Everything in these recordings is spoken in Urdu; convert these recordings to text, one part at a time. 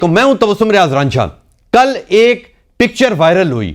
تو میں ہوں تبسم ریاض رانجھا. کل ایک پکچر وائرل ہوئی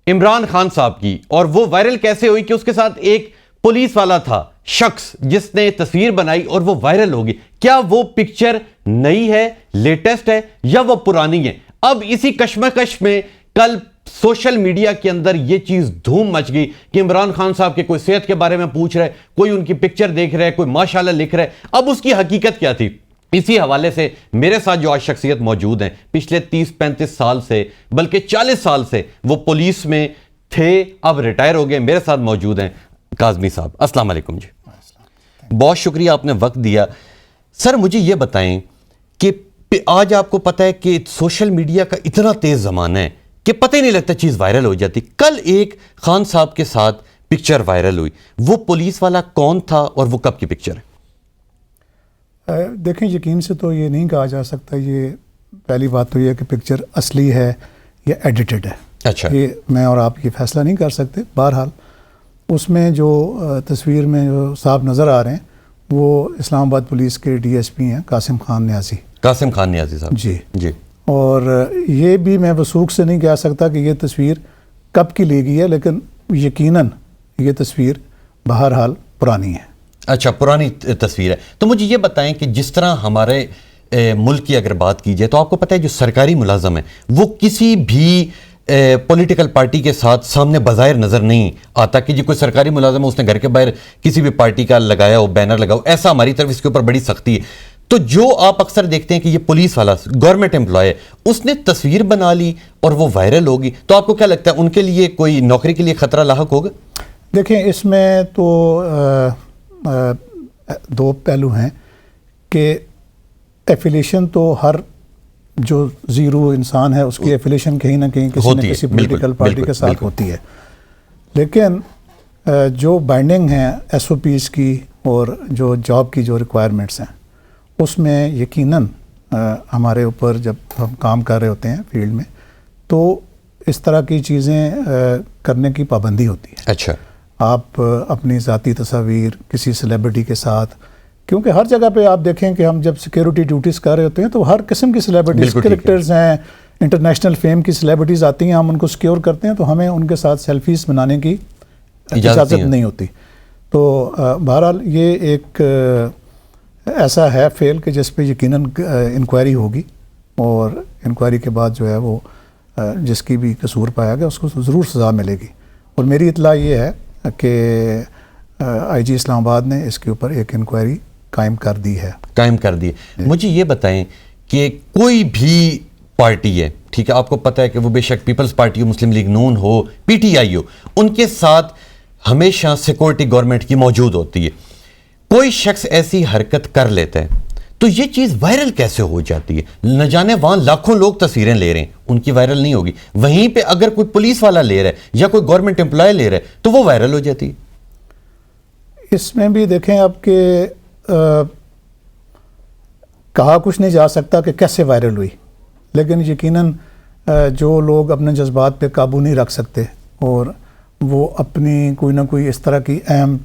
عمران خان صاحب کی, اور وہ وائرل کیسے ہوئی کہ اس کے ساتھ ایک پولیس والا تھا شخص جس نے تصویر بنائی اور وہ وائرل ہوگی. کیا وہ پکچر نئی ہے, لیٹسٹ ہے, یا وہ پرانی ہے؟ اب اسی کشمکش میں کل سوشل میڈیا کے اندر یہ چیز دھوم مچ گئی کہ عمران خان صاحب کے کوئی صحت کے بارے میں پوچھ رہا ہے, کوئی ان کی پکچر دیکھ رہا ہے, کوئی ماشاءاللہ لکھ رہا ہے. اب اس کی حقیقت کیا تھی؟ اسی حوالے سے میرے ساتھ جو آج شخصیت موجود ہیں, پچھلے 30-35 سال سے بلکہ 40 سال سے وہ پولیس میں تھے, اب ریٹائر ہو گئے, میرے ساتھ موجود ہیں کاظمی صاحب. السلام علیکم جی. بہت شکریہ آپ نے وقت دیا. سر مجھے یہ بتائیں کہ آج آپ کو پتہ ہے کہ سوشل میڈیا کا اتنا تیز زمانہ ہے کہ پتہ ہی نہیں لگتا, چیز وائرل ہو جاتی. کل ایک خان صاحب کے ساتھ پکچر وائرل ہوئی, وہ پولیس والا کون تھا اور وہ کب کی پکچر ہے؟ دیکھیں, یقین سے تو یہ نہیں کہا جا سکتا. یہ پہلی بات تو یہ ہے کہ پکچر اصلی ہے یا ایڈیٹڈ ہے. اچھا, یہ میں اور آپ یہ فیصلہ نہیں کر سکتے. بہرحال اس میں جو تصویر میں جو صاحب نظر آ رہے ہیں وہ اسلام آباد پولیس کے ڈی ایس پی ہیں قاسم خان نیازی. قاسم خان نیازی صاحب. جی جی. اور یہ بھی میں وثوق سے نہیں کہہ سکتا کہ یہ تصویر کب کی لی گئی ہے, لیکن یقیناً یہ تصویر بہرحال پرانی ہے. اچھا, پرانی تصویر ہے. تو مجھے یہ بتائیں کہ جس طرح ہمارے ملک کی اگر بات کی جائے تو آپ کو پتہ ہے جو سرکاری ملازم ہے وہ کسی بھی پولیٹیکل پارٹی کے ساتھ سامنے بظاہر نظر نہیں آتا کہ جی کوئی سرکاری ملازم ہے اس نے گھر کے باہر کسی بھی پارٹی کا لگایا ہو, بینر لگاؤ. ایسا ہماری طرف اس کے اوپر بڑی سختی ہے. تو جو آپ اکثر دیکھتے ہیں کہ یہ پولیس والا گورنمنٹ امپلائی ہے, اس نے تصویر بنا لی اور وہ وائرل ہوگی, تو آپ کو کیا لگتا ہے ان کے لیے کوئی نوکری کے لیے خطرہ لاحق ہوگا؟ دیکھیں, اس میں تو دو پہلو ہیں کہ ایفیلیشن تو ہر جو زیرو انسان ہے اس کی ایفیلیشن کہیں نہ کہیں کسی نہ کسی پولیٹیکل پارٹی کے ساتھ ہوتی ہے. لیکن جو بائنڈنگ ہیں ایس او پیز کی اور جو جاب کی جو ریکوائرمنٹس ہیں اس میں یقیناً ہمارے اوپر جب ہم کام کر رہے ہوتے ہیں فیلڈ میں تو اس طرح کی چیزیں کرنے کی پابندی ہوتی ہے. اچھا, آپ اپنی ذاتی تصاویر کسی سیلیبریٹی کے ساتھ, کیونکہ ہر جگہ پہ آپ دیکھیں کہ ہم جب سیکیورٹی ڈیوٹیز کر رہے ہوتے ہیں تو ہر قسم کی سیلیبریٹیز, کریکٹرز ہیں, انٹرنیشنل فیم کی سیلیبریٹیز آتی ہیں, ہم ان کو سیکیور کرتے ہیں تو ہمیں ان کے ساتھ سیلفیز بنانے کی اجازت نہیں ہوتی. تو بہرحال یہ ایک ایسا ہے فیل کہ جس پہ یقیناً انکوائری ہوگی, اور انکوائری کے بعد جو ہے وہ جس کی بھی قصور پایا گیا اس کو ضرور سزا ملے گی. اور میری اطلاع یہ ہے کہ آئی جی اسلام آباد نے اس کے اوپر ایک انکوائری قائم کر دی ہے. مجھے یہ بتائیں کہ کوئی بھی پارٹی ہے, ٹھیک ہے, آپ کو پتہ ہے کہ وہ بے شک پیپلز پارٹی ہو, مسلم لیگ نون ہو, پی ٹی آئی ہو, ان کے ساتھ ہمیشہ سیکورٹی گورنمنٹ کی موجود ہوتی ہے. کوئی شخص ایسی حرکت کر لیتا ہے تو یہ چیز وائرل کیسے ہو جاتی ہے؟ نہ جانے وہاں لاکھوں لوگ تصویریں لے رہے ہیں, ان کی وائرل نہیں ہوگی, وہیں پہ اگر کوئی پولیس والا لے رہا ہے یا کوئی گورنمنٹ امپلائی لے رہا ہے تو وہ وائرل ہو جاتی ہے. اس میں بھی دیکھیں آپ کہ کہا کچھ نہیں جا سکتا کہ کیسے وائرل ہوئی, لیکن یقیناً جو لوگ اپنے جذبات پہ قابو نہیں رکھ سکتے اور وہ اپنی کوئی نہ کوئی اس طرح کی اہم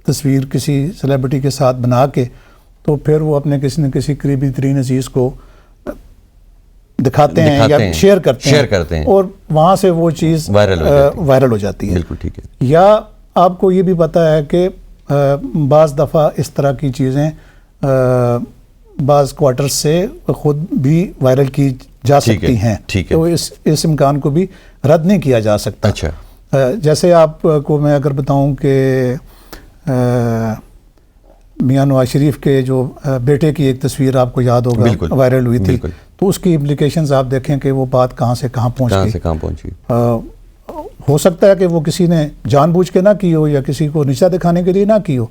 تصویر کسی سیلیبریٹی کے ساتھ بنا کے تو پھر وہ اپنے کسی نہ کسی قریبی ترین عزیز کو دکھاتے ہیں یا شیئر کرتے ہیں اور وہاں سے وہ چیز وائرل ہو جاتی ہے. بالکل ٹھیک ہے. یا آپ کو یہ بھی پتہ ہے کہ بعض دفعہ اس طرح کی چیزیں بعض کوارٹرز سے خود بھی وائرل کی جا سکتی ہیں, تو اس امکان کو بھی رد نہیں کیا جا سکتا. اچھا, جیسے آپ کو میں اگر بتاؤں کہ میاں نواز شریف کے جو بیٹے کی ایک تصویر آپ کو یاد ہوگا وائرل ہوئی تھی, تو اس کی امپلیکیشنز آپ دیکھیں کہ وہ بات کہاں سے کہاں پہنچی. ہو سکتا ہے کہ وہ کسی نے جان بوجھ کے نہ کی ہو یا کسی کو نیچا دکھانے کے لیے نہ کی ہو.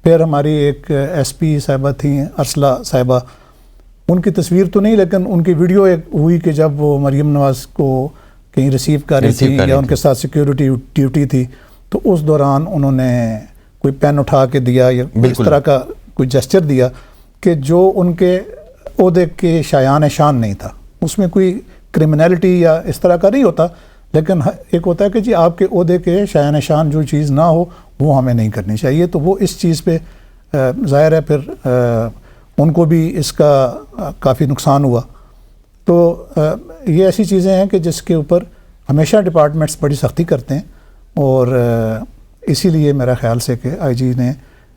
پھر ہماری ایک ایس پی صاحبہ تھیں ارسلہ صاحبہ, ان کی تصویر تو نہیں لیکن ان کی ویڈیو ایک ہوئی کہ جب وہ مریم نواز کو کہیں ریسیو کر رہی تھی یا ان کے ساتھ سیکیورٹی ڈیوٹی تھی, تو اس دوران انہوں نے کوئی پین اٹھا کے دیا یا اس طرح کا کوئی جسچر دیا کہ جو ان کے عہدے کے شایان شان نہیں تھا. اس میں کوئی کرمنالٹی یا اس طرح کا نہیں ہوتا, لیکن ایک ہوتا ہے کہ جی آپ کے عہدے کے شایان شان جو چیز نہ ہو وہ ہمیں نہیں کرنی چاہیے. تو وہ اس چیز پہ ظاہر ہے پھر ان کو بھی اس کا کافی نقصان ہوا. تو یہ ایسی چیزیں ہیں کہ جس کے اوپر ہمیشہ ڈپارٹمنٹس بڑی سختی کرتے ہیں، اور اسی لیے میرا خیال سے کہ آئی جی نے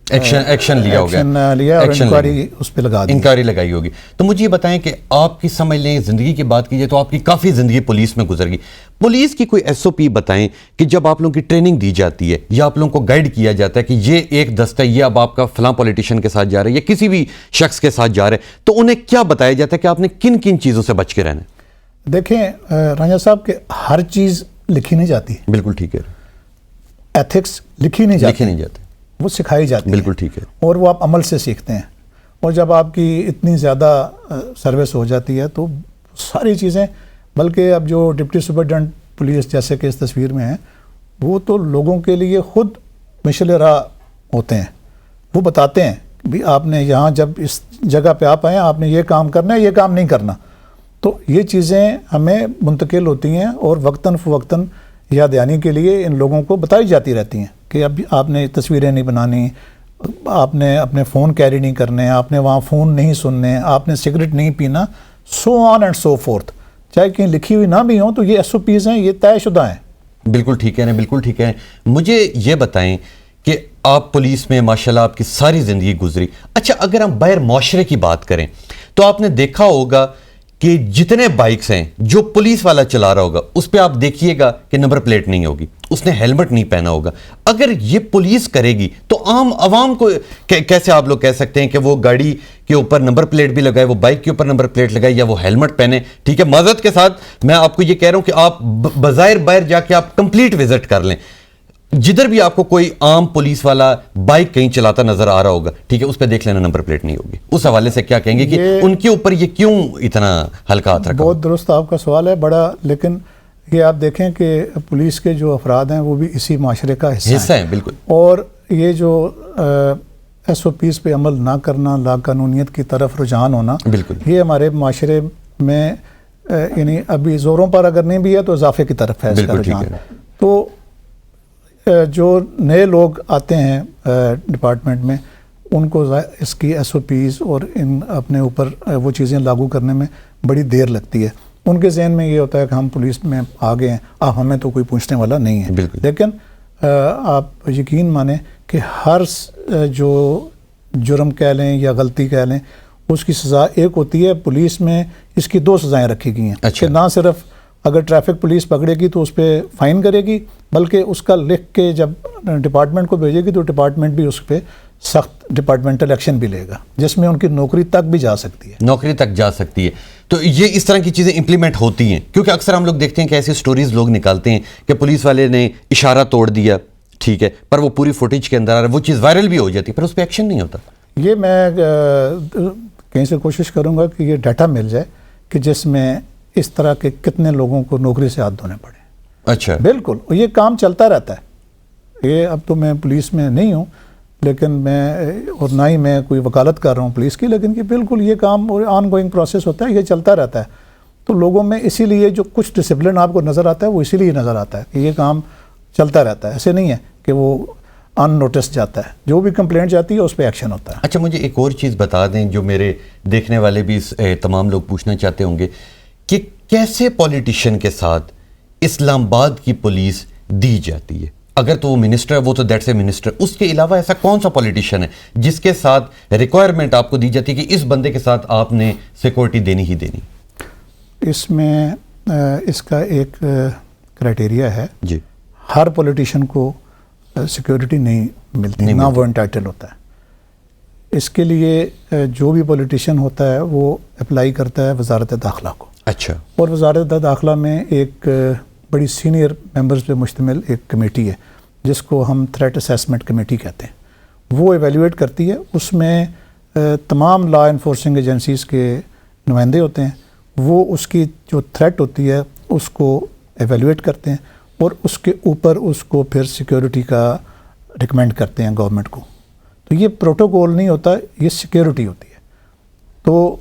ایکشن لیا اور انکوائری اس پہ انکوائری لگائی ہوگی. تو مجھے یہ بتائیں کہ آپ کی سمجھ لیں زندگی کی بات کیجئے تو آپ کی کافی زندگی پولیس میں گزر گئی. پولیس کی کوئی ایس او پی بتائیں کہ جب آپ لوگوں کی ٹریننگ دی جاتی ہے یا آپ لوگوں کو گائیڈ کیا جاتا ہے کہ یہ ایک دستہ ہے، یہ اب آپ کا فلاں پولیٹیشین کے ساتھ جا رہا ہے یا کسی بھی شخص کے ساتھ جا رہا ہے، تو انہیں کیا بتایا جاتا ہے کہ آپ نے کن کن چیزوں سے بچ کے رہنا ہے؟ دیکھیں رانجھا صاحب کہ ہر چیز لکھی نہیں جاتی. بالکل ٹھیک ہے. ایتھکس لکھی نہیں جاتی، وہ سکھائی جاتی ہے. بالکل ٹھیک ہے. اور وہ آپ عمل سے سیکھتے ہیں. اور جب آپ کی اتنی زیادہ سروس ہو جاتی ہے تو ساری چیزیں، بلکہ اب جو ڈپٹی سپرنٹینڈنٹ پولیس جیسے کہ اس تصویر میں ہیں، وہ تو لوگوں کے لیے خود مشعل راہ ہوتے ہیں. وہ بتاتے ہیں بھی آپ نے یہاں جب اس جگہ پہ آپ آئیں آپ نے یہ کام کرنا ہے، یہ کام نہیں کرنا. تو یہ چیزیں ہمیں منتقل ہوتی ہیں اور وقتاً فوقتاً یاد دہانی کے لیے ان لوگوں کو بتائی جاتی رہتی ہیں کہ اب آپ نے تصویریں نہیں بنانی، آپ نے اپنے فون کیری نہیں کرنے، آپ نے وہاں فون نہیں سننے، آپ نے سگریٹ نہیں پینا، سو آن اینڈ سو فورتھ. چاہے کہیں لکھی ہوئی نہ بھی ہوں تو یہ ایس او پیز ہیں، یہ طے شدہ ہیں. بالکل ٹھیک ہے. بالکل ٹھیک ہے. مجھے یہ بتائیں کہ آپ پولیس میں ماشاءاللہ آپ کی ساری زندگی گزری. اچھا اگر ہم باہر معاشرے کی بات کریں تو آپ نے دیکھا ہوگا کہ جتنے بائکس ہیں جو پولیس والا چلا رہا ہوگا اس پہ آپ دیکھیے گا کہ نمبر پلیٹ نہیں ہوگی، اس نے ہیلمٹ نہیں پہنا ہوگا. اگر یہ پولیس کرے گی تو عام عوام کو کیسے آپ لوگ کہہ سکتے ہیں کہ وہ گاڑی کے اوپر نمبر پلیٹ بھی لگائے، وہ بائک کے اوپر نمبر پلیٹ لگائے یا وہ ہیلمٹ پہنے؟ ٹھیک ہے، معذرت کے ساتھ میں آپ کو یہ کہہ رہا ہوں کہ آپ بظاہر باہر جا کے آپ کمپلیٹ وزٹ کر لیں، جدھر بھی آپ کو کوئی عام پولیس والا بائک کہیں چلاتا نظر آ رہا ہوگا، ٹھیک ہے، اس پہ دیکھ لینا نمبر پلیٹ نہیں ہوگی. اس حوالے سے کیا کہیں گے کہ ان کے اوپر یہ کیوں اتنا ہلکا ہاتھ رکھا؟ بہت درست آپ کا سوال ہے بڑا، لیکن یہ آپ دیکھیں کہ پولیس کے جو افراد ہیں وہ بھی اسی معاشرے کا حصہ ہیں. بالکل. اور یہ جو ایس او پیز پہ عمل نہ کرنا، لا قانونیت کی طرف رجحان ہونا، بالکل یہ ہمارے معاشرے میں یعنی ابھی زوروں پر اگر نہیں بھی ہے تو اضافے کی طرف ہے اس کا رجحان. تو جو نئے لوگ آتے ہیں ڈپارٹمنٹ میں ان کو اس کی ایس او پیز اور ان اپنے اوپر وہ چیزیں لاگو کرنے میں بڑی دیر لگتی ہے. ان کے ذہن میں یہ ہوتا ہے کہ ہم پولیس میں آ گئے ہیں، ہمیں تو کوئی پوچھنے والا نہیں ہے. لیکن آپ یقین مانیں کہ ہر جو جرم کہہ لیں یا غلطی کہہ لیں اس کی سزا ایک ہوتی ہے. پولیس میں اس کی 2 سزائیں رکھی گئی ہیں کہ نہ صرف اگر ٹریفک پولیس پکڑے گی تو اس پہ فائن کرے گی، بلکہ اس کا لکھ کے جب ڈپارٹمنٹ کو بھیجے گی تو ڈپارٹمنٹ بھی اس پہ سخت ڈپارٹمنٹل ایکشن بھی لے گا، جس میں ان کی نوکری تک بھی جا سکتی ہے. نوکری تک جا سکتی ہے. تو یہ اس طرح کی چیزیں امپلیمنٹ ہوتی ہیں؟ کیونکہ اکثر ہم لوگ دیکھتے ہیں کہ ایسی سٹوریز لوگ نکالتے ہیں کہ پولیس والے نے اشارہ توڑ دیا، ٹھیک ہے، پر وہ پوری فوٹیج کے اندر آ رہا ہے، وہ چیز وائرل بھی ہو جاتی ہے پر اس پہ ایکشن نہیں ہوتا. یہ میں کہیں سے کوشش کروں گا کہ یہ ڈیٹا مل جائے کہ جس میں اس طرح کے کتنے لوگوں کو نوکری سے ہاتھ دھونے پڑے. اچھا. بالکل، یہ کام چلتا رہتا ہے. یہ اب تو میں پولیس میں نہیں ہوں لیکن میں اور نہ ہی میں کوئی وکالت کر رہا ہوں پولیس کی، لیکن یہ بالکل یہ کام آن گوئنگ پروسیس ہوتا ہے، یہ چلتا رہتا ہے. تو لوگوں میں اسی لیے جو کچھ ڈسپلن آپ کو نظر آتا ہے وہ اسی لیے نظر آتا ہے کہ یہ کام چلتا رہتا ہے. ایسے نہیں ہے کہ وہ ان نوٹس جاتا ہے، جو بھی کمپلینٹ جاتی ہے اس پہ ایکشن ہوتا ہے. اچھا مجھے ایک اور چیز بتا دیں جو میرے دیکھنے والے بھی تمام لوگ پوچھنا چاہتے ہوں گے کہ کیسے پولیٹیشین کے ساتھ اسلام آباد کی پولیس دی جاتی ہے؟ اگر تو وہ منسٹر ہے وہ تو دیٹس اے منسٹر، اس کے علاوہ ایسا کون سا پولیٹیشین ہے جس کے ساتھ ریکوائرمنٹ آپ کو دی جاتی ہے کہ اس بندے کے ساتھ آپ نے سیکورٹی دینی ہی دینی؟ اس میں اس کا ایک کرائٹیریا ہے جی. ہر پولیٹیشین کو سیکورٹی نہیں ملتی، نہ وہ انٹائٹل ہوتا ہے. اس کے لیے جو بھی پولیٹیشین ہوتا ہے وہ اپلائی کرتا ہے وزارت داخلہ کو. اچھا. اور وزارت داخلہ میں ایک بڑی سینئر ممبرز پہ مشتمل ایک کمیٹی ہے جس کو ہم تھریٹ اسیسمنٹ کمیٹی کہتے ہیں. وہ ایویلیویٹ کرتی ہے، اس میں تمام لا انفورسنگ ایجنسیز کے نمائندے ہوتے ہیں. وہ اس کی جو تھریٹ ہوتی ہے اس کو ایویلیویٹ کرتے ہیں اور اس کے اوپر اس کو پھر سیکیورٹی کا ریکمینڈ کرتے ہیں گورنمنٹ کو. تو یہ پروٹوکول نہیں ہوتا، یہ سیکیورٹی ہوتی ہے. تو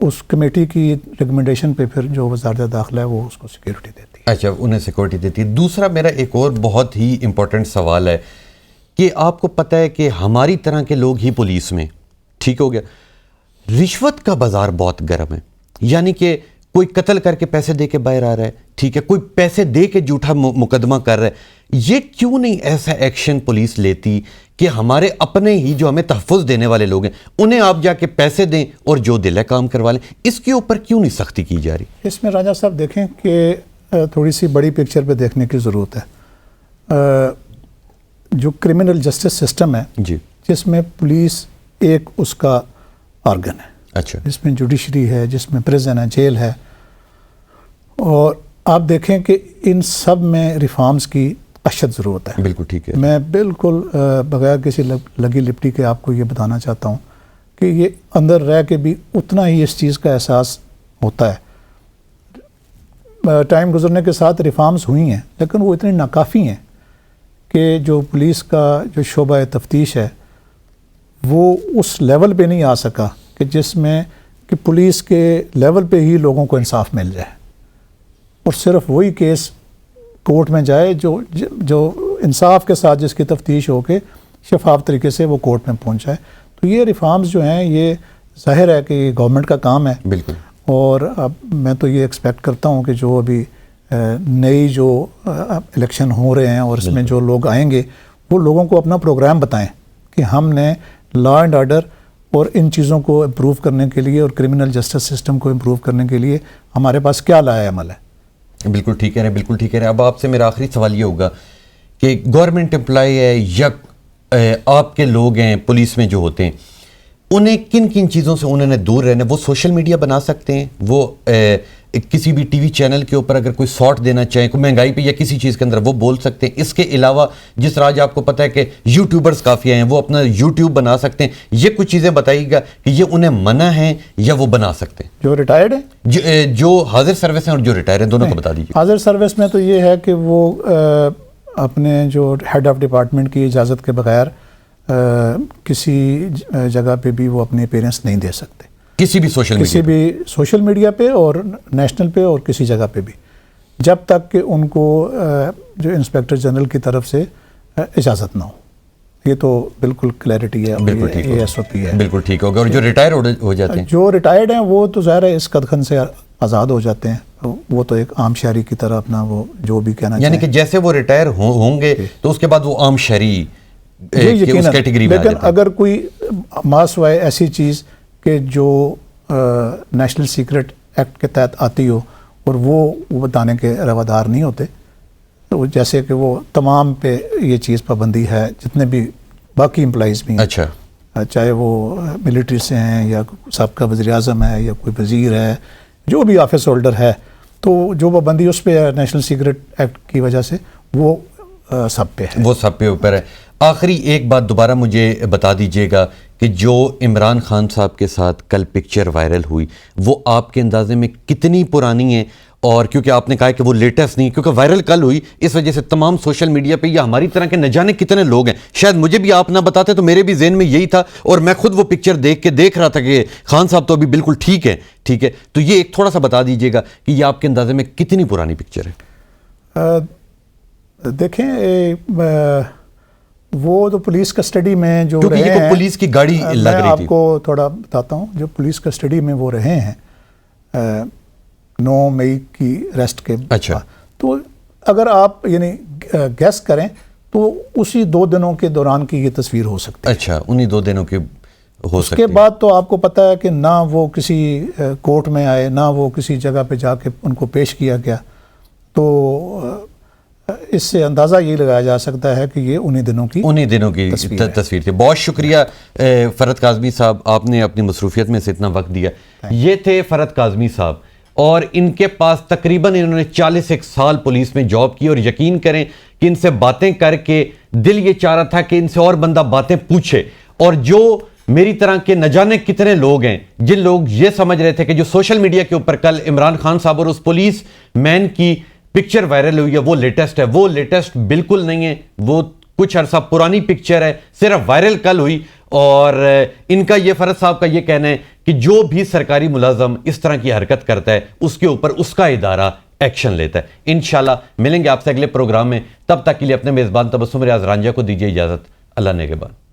اس کمیٹی کی ریکمنڈیشن پہ پھر جو وزارت داخلہ ہے وہ اس کو سیکیورٹی دیتی ہے. اچھا، انہیں سیکورٹی دیتی ہے. دوسرا میرا ایک اور بہت ہی امپورٹنٹ سوال ہے کہ آپ کو پتہ ہے کہ ہماری طرح کے لوگ ہی پولیس میں، ٹھیک ہو گیا، رشوت کا بازار بہت گرم ہے. یعنی کہ کوئی قتل کر کے پیسے دے کے باہر آ رہا ہے, ٹھیک ہے, کوئی پیسے دے کے جھوٹا مقدمہ کر رہا ہے. یہ کیوں نہیں ایسا ایکشن پولیس لیتی کہ ہمارے اپنے ہی جو ہمیں تحفظ دینے والے لوگ ہیں انہیں آپ جا کے پیسے دیں اور جو دل ہے کام کروا لیں؟ اس کے اوپر کیوں نہیں سختی کی جا رہی؟ اس میں راجہ صاحب دیکھیں کہ تھوڑی سی بڑی پکچر پہ دیکھنے کی ضرورت ہے. جو کرمنل جسٹس سسٹم ہے جی, جس میں پولیس ایک اس کا آرگن ہے, اچھا, جس میں جوڈیشری ہے, جس میں پریزن ہے, جیل ہے, اور آپ دیکھیں کہ ان سب میں ریفارمز کی اشد ضرورت ہے. بالکل ٹھیک ہے. میں بالکل بغیر کسی لگی لپٹی کے آپ کو یہ بتانا چاہتا ہوں کہ یہ اندر رہ کے بھی اتنا ہی اس چیز کا احساس ہوتا ہے. ٹائم گزرنے کے ساتھ ریفارمز ہوئی ہیں لیکن وہ اتنی ناکافی ہیں کہ جو پولیس کا جو شعبہ تفتیش ہے وہ اس لیول پہ نہیں آ سکا کہ جس میں کہ پولیس کے لیول پہ ہی لوگوں کو انصاف مل جائے, اور صرف وہی کیس کورٹ میں جائے جو انصاف کے ساتھ جس کی تفتیش ہو کے شفاف طریقے سے وہ کورٹ میں پہنچ جائے. تو یہ ریفارمز جو ہیں یہ ظاہر ہے کہ یہ گورنمنٹ کا کام ہے. بالکل. اور اب میں تو یہ ایکسپیکٹ کرتا ہوں کہ جو ابھی نئی جو الیکشن ہو رہے ہیں اور اس میں جو لوگ آئیں گے وہ لوگوں کو اپنا پروگرام بتائیں کہ ہم نے لا اینڈ آرڈر اور ان چیزوں کو امپروو کرنے کے لیے اور کرمنل جسٹس سسٹم کو امپروو کرنے کے لیے ہمارے پاس کیا لایا عمل ہے. بالکل ٹھیک ہے, بالکل ٹھیک ہے. اب آپ سے میرا آخری سوال یہ ہوگا کہ گورنمنٹ امپلائی ہے یا آپ کے لوگ ہیں پولیس میں جو ہوتے ہیں, انہیں کن کن چیزوں سے انہوں نے دور رہنا؟ وہ سوشل میڈیا بنا سکتے ہیں, وہ کسی بھی ٹی وی چینل کے اوپر اگر کوئی ساٹ دینا چاہیں کوئی مہنگائی پہ یا کسی چیز کے اندر وہ بول سکتے ہیں. اس کے علاوہ جس طرح آج آپ کو پتہ ہے کہ یوٹیوبرز کافی ہیں, وہ اپنا یوٹیوب بنا سکتے ہیں. یہ کچھ چیزیں بتائیے گا کہ یہ انہیں منع ہیں یا وہ بنا سکتے ہیں؟ جو ریٹائرڈ ہیں, جو حاضر سروس ہیں اور جو ریٹائر ہیں, دونوں کو بتا دیجیے. حاضر سروس میں تو یہ ہے کہ وہ اپنے جو ہیڈ آف ڈپارٹمنٹ کی اجازت کے بغیر کسی جگہ پہ بھی وہ اپنے اپیرنس نہیں دے سکتے, کسی بھی سوشل میڈیا پہ اور نیشنل پہ اور کسی جگہ پہ بھی, جب تک کہ ان کو جو انسپیکٹر جنرل کی طرف سے اجازت نہ ہو. یہ تو بالکل کلیئرٹی ہے, بالکل ٹھیک ہے, ایس او پی ہے, بالکل ٹھیک ہوگا. اور جو ریٹائر ہو جاتے ہیں, جو ریٹائرڈ ہیں وہ تو ظاہر ہے اس قدغن سے آزاد ہو جاتے ہیں, وہ تو ایک عام شہری کی طرح اپنا وہ جو بھی کہنا یعنی کہ جیسے وہ ریٹائر ہوں گے تو اس کے بعد وہ عام شہری اس کیٹیگری میں. لیکن اگر کوئی ماسوائے ایسی چیز کہ جو نیشنل سیکرٹ ایکٹ کے تحت آتی ہو اور وہ بتانے کے روادار نہیں ہوتے, تو جیسے کہ وہ تمام پہ یہ چیز پابندی ہے جتنے بھی باقی امپلائیز بھی ہیں, اچھا, چاہے وہ ملٹری سے ہیں یا سابقہ وزیر اعظم ہے یا کوئی وزیر ہے, جو بھی آفس ہولڈر ہے, تو جو پابندی اس پہ ہے نیشنل سیکرٹ ایکٹ کی وجہ سے وہ سب پہ ہے, وہ سب پہ اوپر ہے. آخری ایک بات دوبارہ مجھے بتا دیجئے گا کہ جو عمران خان صاحب کے ساتھ کل پکچر وائرل ہوئی وہ آپ کے اندازے میں کتنی پرانی ہے؟ اور کیونکہ آپ نے کہا کہ وہ لیٹسٹ نہیں, کیونکہ وائرل کل ہوئی, اس وجہ سے تمام سوشل میڈیا پہ یا ہماری طرح کے نہ جانے کتنے لوگ ہیں, شاید مجھے بھی آپ نہ بتاتے تو میرے بھی ذہن میں یہی تھا, اور میں خود وہ پکچر دیکھ رہا تھا کہ خان صاحب تو ابھی بالکل ٹھیک ہے. تو یہ ایک تھوڑا سا بتا دیجئے گا کہ یہ آپ کے اندازے میں کتنی پرانی پکچر ہے؟ دیکھیں وہ تو پولیس کسٹڈی میں جو رہے ہیں, یہ پولیس کی گاڑی لگ رہی تھی. میں آپ کو تھوڑا بتاتا ہوں, جو پولیس کسٹڈی میں وہ رہے ہیں 9 مئی کی ریسٹ کے بعد. اچھا, تو اگر آپ یعنی گیس کریں تو اسی 2 دنوں کے دوران کی یہ تصویر ہو سکتی ہے. اچھا, انہی 2 دنوں کی ہو سکتی ہے. اس کے بعد تو آپ کو پتہ ہے کہ نہ وہ کسی کورٹ میں آئے, نہ وہ کسی جگہ پہ جا کے ان کو پیش کیا گیا, تو اس سے اندازہ یہ لگایا جا سکتا ہے کہ یہ انہی دنوں کی تصویر تھی. بہت شکریہ فرحت کاظمی صاحب, آپ نے اپنی مصروفیت میں سے اتنا وقت دیا. یہ تھے فرحت کاظمی صاحب, اور ان کے پاس تقریباً انہوں نے 41 سال پولیس میں جاب کی, اور یقین کریں کہ ان سے باتیں کر کے دل یہ چاہ رہا تھا کہ ان سے اور بندہ باتیں پوچھے. اور جو میری طرح کے نہ جانے کتنے لوگ ہیں جن لوگ یہ سمجھ رہے تھے کہ جو سوشل میڈیا کے اوپر کل عمران خان صاحب اور اس پولیس مین کی پکچر وائرل ہوئی ہے وہ لیٹسٹ ہے, وہ لیٹسٹ بالکل نہیں ہے, وہ کچھ عرصہ پرانی پکچر ہے, صرف وائرل کل ہوئی. اور ان کا یہ فرحت صاحب کا یہ کہنا ہے کہ جو بھی سرکاری ملازم اس طرح کی حرکت کرتا ہے اس کے اوپر اس کا ادارہ ایکشن لیتا ہے. انشاءاللہ ملیں گے آپ سے اگلے پروگرام میں, تب تک کے لیے اپنے میزبان تبسم ریاض رانجھا کو دیجیے اجازت. اللہ نگہبان.